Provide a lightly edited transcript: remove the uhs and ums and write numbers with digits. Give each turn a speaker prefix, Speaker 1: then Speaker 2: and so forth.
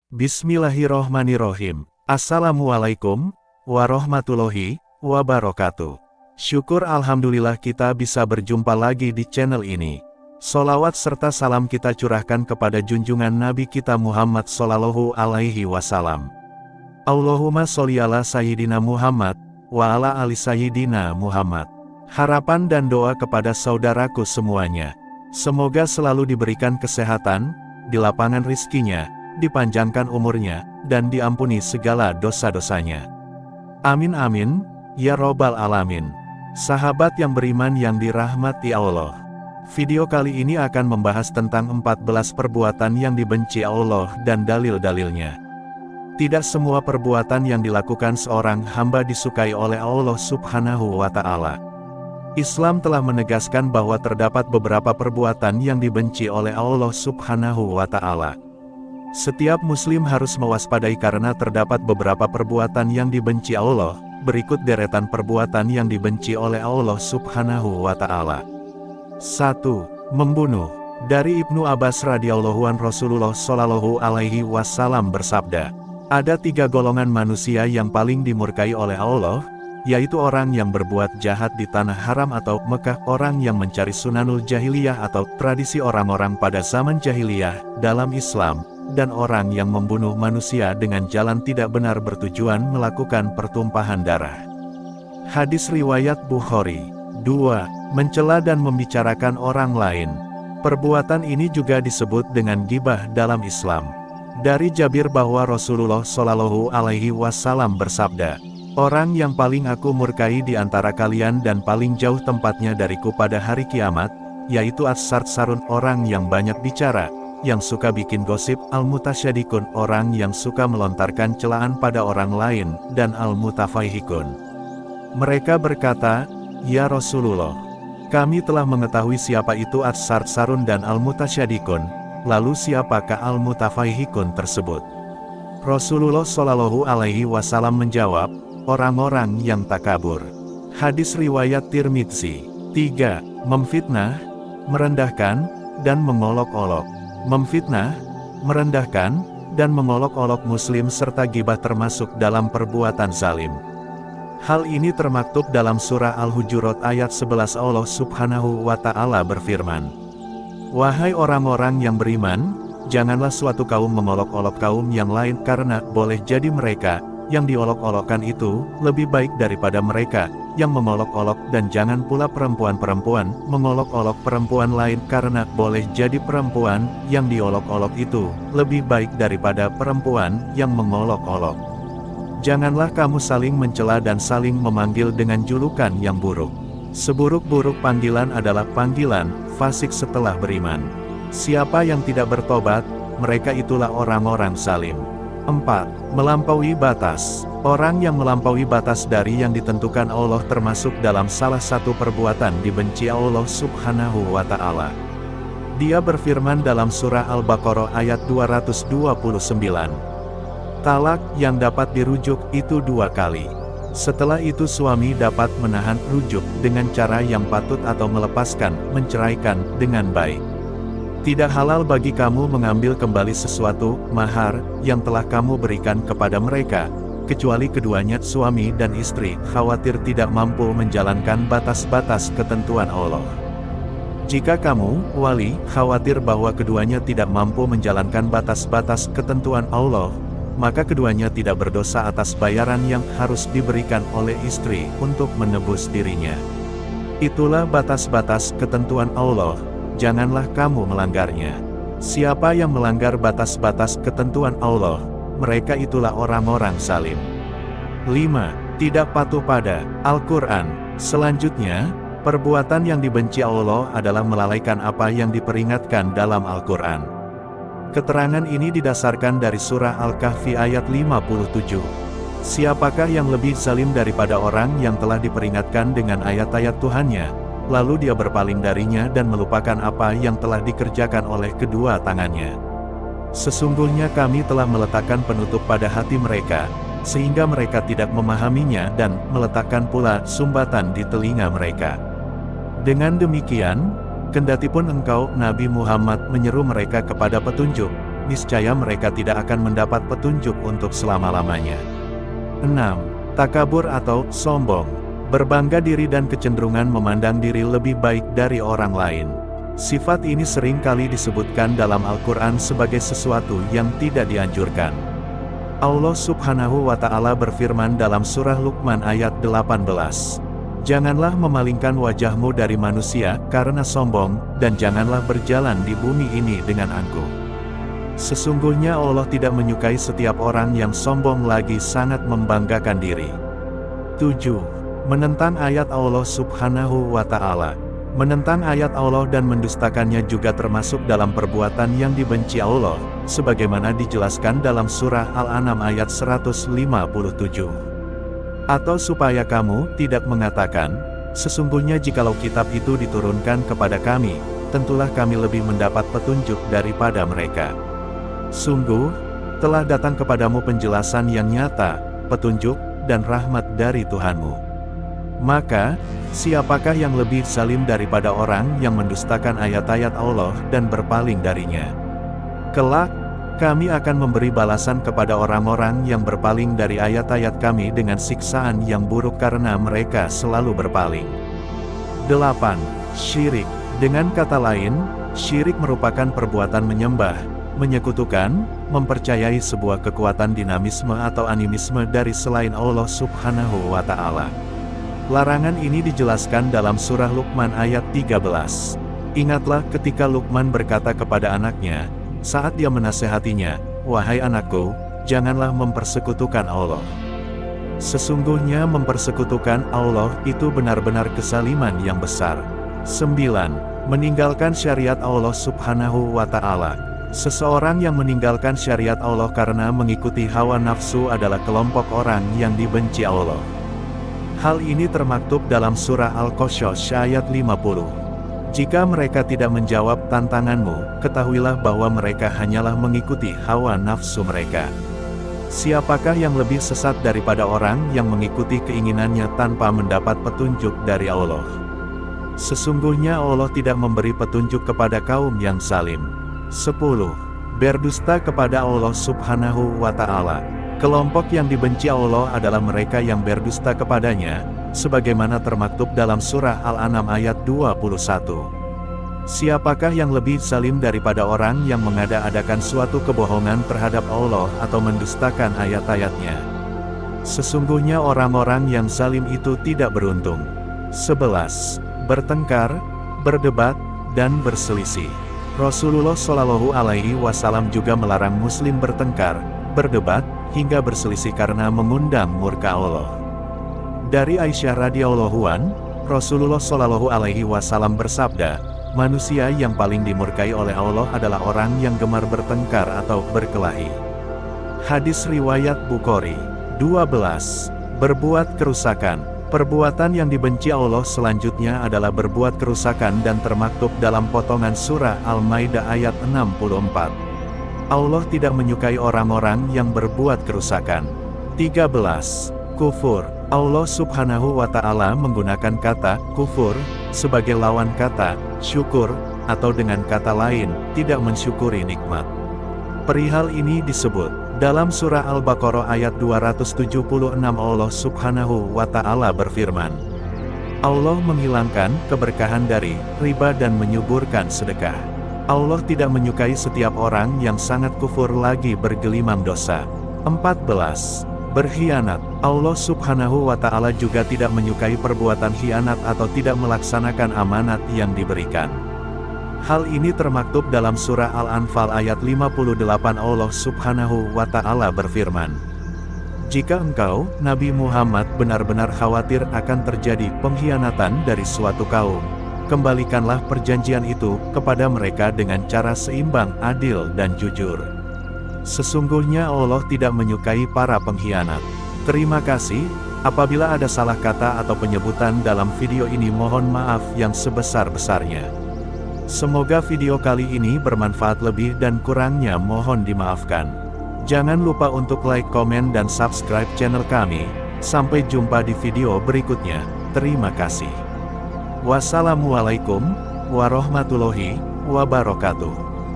Speaker 1: Bismillahirrohmanirrohim. Assalamualaikum warahmatullahi wabarakatuh. Syukur alhamdulillah kita bisa berjumpa lagi di channel ini. Sholawat serta salam kita curahkan kepada junjungan Nabi kita Muhammad Sallallahu Alaihi Wasallam. Allahumma sholli ala Sayyidina Muhammad wa ala ali Sayyidina Muhammad. Harapan dan doa kepada saudaraku semuanya. Semoga selalu diberikan kesehatan, dilapangkan rizkinya, dipanjangkan umurnya, dan diampuni segala dosa-dosanya. Amin amin, ya robbal alamin. Sahabat yang beriman yang dirahmati Allah. Video kali ini akan membahas tentang 14 perbuatan yang dibenci Allah dan dalil-dalilnya. Tidak semua perbuatan yang dilakukan seorang hamba disukai oleh Allah Subhanahu wa Ta'ala. Islam telah menegaskan bahwa terdapat beberapa perbuatan yang dibenci oleh Allah Subhanahu wa Ta'ala. Setiap muslim harus mewaspadai karena terdapat beberapa perbuatan yang dibenci Allah. Berikut deretan perbuatan yang dibenci oleh Allah Subhanahu wa Ta'ala. 1. Membunuh. Dari Ibnu Abbas radhiyallahu anhu, Rasulullah Shallallahu Alaihi Wasallam bersabda, ada 3 golongan manusia yang paling dimurkai oleh Allah, yaitu orang yang berbuat jahat di tanah haram atau Mekah, orang yang mencari sunanul jahiliyah atau tradisi orang-orang pada zaman jahiliyah dalam Islam, dan orang yang membunuh manusia dengan jalan tidak benar bertujuan melakukan pertumpahan darah. Hadis riwayat Bukhari. 2. Mencela dan membicarakan orang lain. Perbuatan ini juga disebut dengan ghibah dalam Islam. Dari Jabir bahwa Rasulullah Shallallahu Alaihi Wasallam bersabda, orang yang paling aku murkai di antara kalian dan paling jauh tempatnya dariku pada hari kiamat, yaitu as-sartsarun, orang yang banyak bicara, yang suka bikin gosip, al-mutasyadikun, orang yang suka melontarkan celaan pada orang lain, dan al-mutafaihikun. Mereka berkata, ya Rasulullah, kami telah mengetahui siapa itu as-sartsarun dan al-mutasyadikun, lalu siapakah al-mutafaihikun tersebut? Rasulullah Shallallahu Alaihi Wasallam menjawab, orang-orang yang takabur. Hadis riwayat Tirmidzi. 3. Memfitnah, merendahkan, dan mengolok-olok. Memfitnah, merendahkan, dan mengolok-olok muslim serta ghibah termasuk dalam perbuatan zalim. Hal ini termaktub dalam surah Al-Hujurat ayat 11. Allah Subhanahu wa Ta'ala berfirman, wahai orang-orang yang beriman, janganlah suatu kaum mengolok-olok kaum yang lain, karena boleh jadi mereka yang diolok-olokkan itu lebih baik daripada mereka yang mengolok-olok, dan jangan pula perempuan-perempuan mengolok-olok perempuan lain, karena boleh jadi perempuan yang diolok-olok itu lebih baik daripada perempuan yang mengolok-olok. Janganlah kamu saling mencela dan saling memanggil dengan julukan yang buruk. Seburuk-buruk panggilan adalah panggilan fasik setelah beriman. Siapa yang tidak bertobat, mereka itulah orang-orang zalim. 4. Melampaui batas. Orang yang melampaui batas dari yang ditentukan Allah termasuk dalam salah satu perbuatan dibenci Allah Subhanahu wa Ta'ala. Dia berfirman dalam surah Al-Baqarah ayat 229. Talak yang dapat dirujuk itu 2 kali. Setelah itu suami dapat menahan rujuk dengan cara yang patut atau melepaskan, menceraikan dengan baik. Tidak halal bagi kamu mengambil kembali sesuatu, mahar, yang telah kamu berikan kepada mereka, kecuali keduanya, suami dan istri, khawatir tidak mampu menjalankan batas-batas ketentuan Allah. Jika kamu, wali, khawatir bahwa keduanya tidak mampu menjalankan batas-batas ketentuan Allah, maka keduanya tidak berdosa atas bayaran yang harus diberikan oleh istri untuk menebus dirinya. Itulah batas-batas ketentuan Allah. Janganlah kamu melanggarnya. Siapa yang melanggar batas-batas ketentuan Allah, mereka itulah orang-orang zalim. 5. Tidak patuh pada Al-Quran. Selanjutnya, perbuatan yang dibenci Allah adalah melalaikan apa yang diperingatkan dalam Al-Quran. Keterangan ini didasarkan dari surah Al-Kahfi ayat 57. Siapakah yang lebih zalim daripada orang yang telah diperingatkan dengan ayat-ayat Tuhannya, lalu dia berpaling darinya dan melupakan apa yang telah dikerjakan oleh kedua tangannya. Sesungguhnya kami telah meletakkan penutup pada hati mereka, sehingga mereka tidak memahaminya, dan meletakkan pula sumbatan di telinga mereka. Dengan demikian, kendatipun engkau, Nabi Muhammad, menyeru mereka kepada petunjuk, niscaya mereka tidak akan mendapat petunjuk untuk selama-lamanya. 6. Takabur atau sombong, berbangga diri dan kecenderungan memandang diri lebih baik dari orang lain. Sifat ini sering kali disebutkan dalam Al-Quran sebagai sesuatu yang tidak dianjurkan. Allah Subhanahu wa Ta'ala berfirman dalam surah Luqman ayat 18. Janganlah memalingkan wajahmu dari manusia karena sombong, dan janganlah berjalan di bumi ini dengan angkuh. Sesungguhnya Allah tidak menyukai setiap orang yang sombong lagi sangat membanggakan diri. 7. Menentang ayat Allah Subhanahu wa Ta'ala. Menentang ayat Allah dan mendustakannya juga termasuk dalam perbuatan yang dibenci Allah, sebagaimana dijelaskan dalam surah Al-An'am ayat 157. Atau supaya kamu tidak mengatakan, sesungguhnya jikalau kitab itu diturunkan kepada kami, tentulah kami lebih mendapat petunjuk daripada mereka. Sungguh, telah datang kepadamu penjelasan yang nyata, petunjuk, dan rahmat dari Tuhanmu. Maka, siapakah yang lebih zalim daripada orang yang mendustakan ayat-ayat Allah dan berpaling darinya? Kelak, kami akan memberi balasan kepada orang-orang yang berpaling dari ayat-ayat kami dengan siksaan yang buruk karena mereka selalu berpaling. 8. Syirik. Dengan kata lain, syirik merupakan perbuatan menyembah, menyekutukan, mempercayai sebuah kekuatan dinamisme atau animisme dari selain Allah Subhanahu wa Ta'ala. Larangan ini dijelaskan dalam surah Luqman ayat 13. Ingatlah ketika Luqman berkata kepada anaknya, saat dia menasehatinya, wahai anakku, janganlah mempersekutukan Allah. Sesungguhnya mempersekutukan Allah itu benar-benar kezaliman yang besar. 9. Meninggalkan syariat Allah Subhanahu wa Ta'ala. Seseorang yang meninggalkan syariat Allah karena mengikuti hawa nafsu adalah kelompok orang yang dibenci Allah. Hal ini termaktub dalam surah Al-Qasas ayat 50. Jika mereka tidak menjawab tantanganmu, ketahuilah bahwa mereka hanyalah mengikuti hawa nafsu mereka. Siapakah yang lebih sesat daripada orang yang mengikuti keinginannya tanpa mendapat petunjuk dari Allah? Sesungguhnya Allah tidak memberi petunjuk kepada kaum yang zalim. 10. Berdusta kepada Allah Subhanahu wa Ta'ala. Kelompok yang dibenci Allah adalah mereka yang berdusta kepadanya, sebagaimana termaktub dalam surah Al-An'am ayat 21. Siapakah yang lebih zalim daripada orang yang mengada-adakan suatu kebohongan terhadap Allah atau mendustakan ayat-ayatnya? Sesungguhnya orang-orang yang zalim itu tidak beruntung. 11. Bertengkar, berdebat, dan berselisih. Rasulullah Shallallahu Alaihi Wasallam juga melarang Muslim bertengkar, berdebat, hingga berselisih karena mengundang murka Allah. Dari Aisyah radhiyallahu an, Rasulullah Shallallahu Alaihi Wasallam bersabda, manusia yang paling dimurkai oleh Allah adalah orang yang gemar bertengkar atau berkelahi. Hadis riwayat Bukhari. 12. Berbuat kerusakan. Perbuatan yang dibenci Allah selanjutnya adalah berbuat kerusakan dan termaktub dalam potongan surah Al-Maidah ayat 64. Allah tidak menyukai orang-orang yang berbuat kerusakan. 13. Kufur. Allah Subhanahu wa Ta'ala menggunakan kata kufur sebagai lawan kata syukur, atau dengan kata lain, tidak mensyukuri nikmat. Perihal ini disebut dalam surah Al-Baqarah ayat 276. Allah Subhanahu wa Ta'ala berfirman, Allah menghilangkan keberkahan dari riba dan menyuburkan sedekah. Allah tidak menyukai setiap orang yang sangat kufur lagi bergelimang dosa. 14. Berkhianat. Allah Subhanahu wa Ta'ala juga tidak menyukai perbuatan khianat atau tidak melaksanakan amanat yang diberikan. Hal ini termaktub dalam surah Al-Anfal ayat 58. Allah Subhanahu wa Ta'ala berfirman, jika engkau, Nabi Muhammad, benar-benar khawatir akan terjadi pengkhianatan dari suatu kaum, kembalikanlah perjanjian itu kepada mereka dengan cara seimbang, adil, dan jujur. Sesungguhnya Allah tidak menyukai para pengkhianat. Terima kasih. Apabila ada salah kata atau penyebutan dalam video ini, mohon maaf yang sebesar-besarnya. Semoga video kali ini bermanfaat, lebih dan kurangnya mohon dimaafkan. Jangan lupa untuk like, komen, dan subscribe channel kami. Sampai jumpa di video berikutnya. Terima kasih. Wassalamualaikum warahmatullahi wabarakatuh.